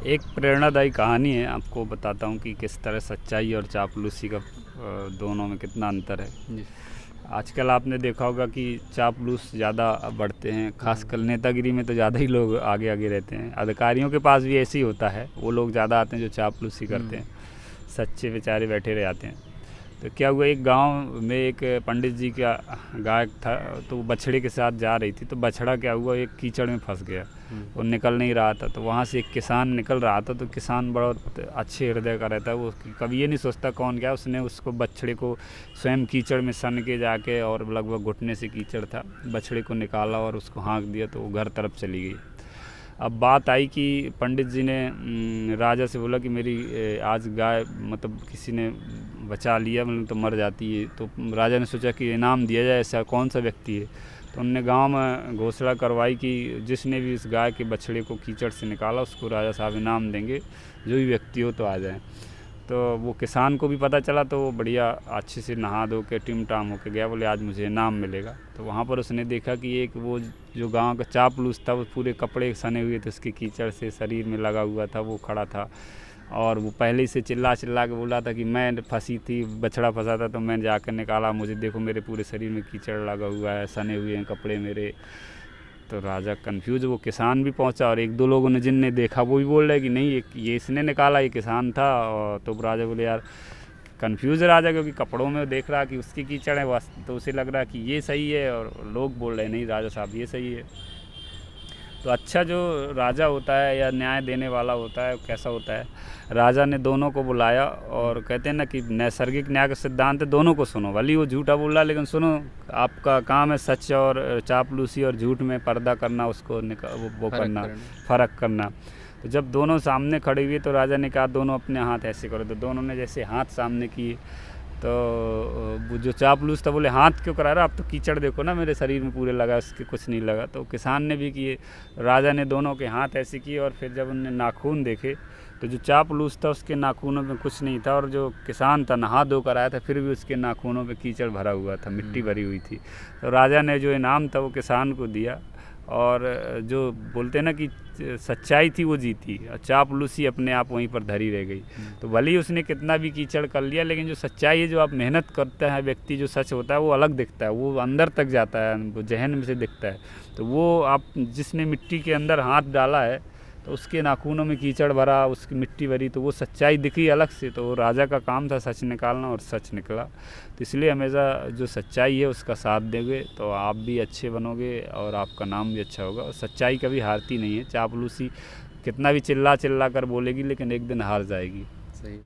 एक प्रेरणादायी कहानी है, आपको बताता हूँ कि किस तरह सच्चाई और चापलूसी का दोनों में कितना अंतर है। जी। आजकल आपने देखा होगा कि चापलूस ज़्यादा बढ़ते हैं, खासकर नेतागिरी में तो ज़्यादा ही लोग आगे आगे रहते हैं। अधिकारियों के पास भी ऐसे ही होता है, वो लोग ज़्यादा आते हैं जो चापलूसी करते हैं, सच्चे बेचारे बैठे रह जाते हैं। तो क्या हुआ, एक गांव में एक पंडित जी का गाय था, तो वो बछड़े के साथ जा रही थी। तो बछड़ा क्या हुआ, एक कीचड़ में फंस गया, वो निकल नहीं रहा था। तो वहाँ से एक किसान निकल रहा था। तो किसान बहुत अच्छे हृदय का रहता है, वो कभी ये नहीं सोचता कौन क्या, उसने उसको बछड़े को स्वयं कीचड़ में सन के जाके, और लगभग घुटने से कीचड़ था, बछड़े को निकाला और उसको हाँक दिया, तो वो घर तरफ चली गई। अब बात आई कि पंडित जी ने राजा से बोला कि मेरी आज गाय मतलब किसी ने बचा लिया, मतलब तो मर जाती है। तो राजा ने सोचा कि इनाम दिया जाए, ऐसा कौन सा व्यक्ति है। तो उनने गांव में घोषणा करवाई कि जिसने भी इस गाय के बछड़े को कीचड़ से निकाला उसको राजा साहब इनाम देंगे, जो भी व्यक्ति हो तो आ जाए। तो वो किसान को भी पता चला, तो वो बढ़िया अच्छे से नहा धो के टिम टाम होके गया, बोले आज मुझे इनाम मिलेगा। तो वहाँ पर उसने देखा कि एक वो जो गांव का चापलूस था, वो पूरे कपड़े सने हुए थे, उसके कीचड़ से शरीर में लगा हुआ था, वो खड़ा था। और वो पहले ही से चिल्ला चिल्ला के बोला था कि मैं फंसी थी, बछड़ा फंसा था तो मैं जाकर निकाला, मुझे देखो मेरे पूरे शरीर में कीचड़ लगा हुआ है, सने हुए हैं कपड़े मेरे। तो राजा कंफ्यूज, वो किसान भी पहुंचा, और एक दो लोगों ने जिनने देखा वो भी बोल रहे कि नहीं ये इसने निकाला, ये किसान था। और तो राजा बोले यार, कंफ्यूज राजा, क्योंकि कपड़ों में देख रहा कि उसकी कीचड़ है बस, तो उसे लग रहा कि ये सही है, और लोग बोल रहे नहीं राजा साहब ये सही है। तो अच्छा जो राजा होता है या न्याय देने वाला होता है, कैसा होता है, राजा ने दोनों को बुलाया और कहते हैं ना कि नैसर्गिक न्याय का सिद्धांत है, दोनों को सुनो, भले वो झूठा बोल रहा है लेकिन सुनो, आपका काम है सच और चापलूसी और झूठ में पर्दा करना, उसको वो करना, फ़र्क करना। तो जब दोनों सामने खड़े हुए तो राजा ने कहा दोनों अपने हाथ ऐसे करो। तो दोनों ने जैसे हाथ सामने किए, तो वो जो चापलूस था बोले हाथ क्यों करा रहा, आप तो कीचड़ देखो ना मेरे शरीर में पूरे लगा, उसके कुछ नहीं लगा। तो किसान ने भी किए, राजा ने दोनों के हाथ ऐसे किए, और फिर जब उनने नाखून देखे तो जो चापलूस था उसके नाखूनों में कुछ नहीं था, और जो किसान था नहा धो कर आया था फिर भी उसके नाखूनों पे कीचड़ भरा हुआ था, मिट्टी भरी हुई थी। तो राजा ने जो इनाम था वो किसान को दिया, और जो बोलते हैं ना कि सच्चाई थी वो जीती, और चापलूसी अपने आप वहीं पर धरी रह गई। तो भले ही उसने कितना भी कीचड़ कर लिया, लेकिन जो सच्चाई है, जो आप मेहनत करता है व्यक्ति, जो सच होता है वो अलग दिखता है, वो अंदर तक जाता है, वो जहन में से दिखता है। तो वो आप जिसने मिट्टी के अंदर हाथ डाला है तो उसके नाखूनों में कीचड़ भरा, उसकी मिट्टी भरी, तो वो सच्चाई दिखी अलग से। तो राजा का काम था सच निकालना, और सच निकला। तो इसलिए हमेशा जो सच्चाई है उसका साथ दोगे तो आप भी अच्छे बनोगे और आपका नाम भी अच्छा होगा। और सच्चाई कभी हारती नहीं है, चापलूसी कितना भी चिल्ला चिल्ला कर बोलेगी लेकिन एक दिन हार जाएगी। सही।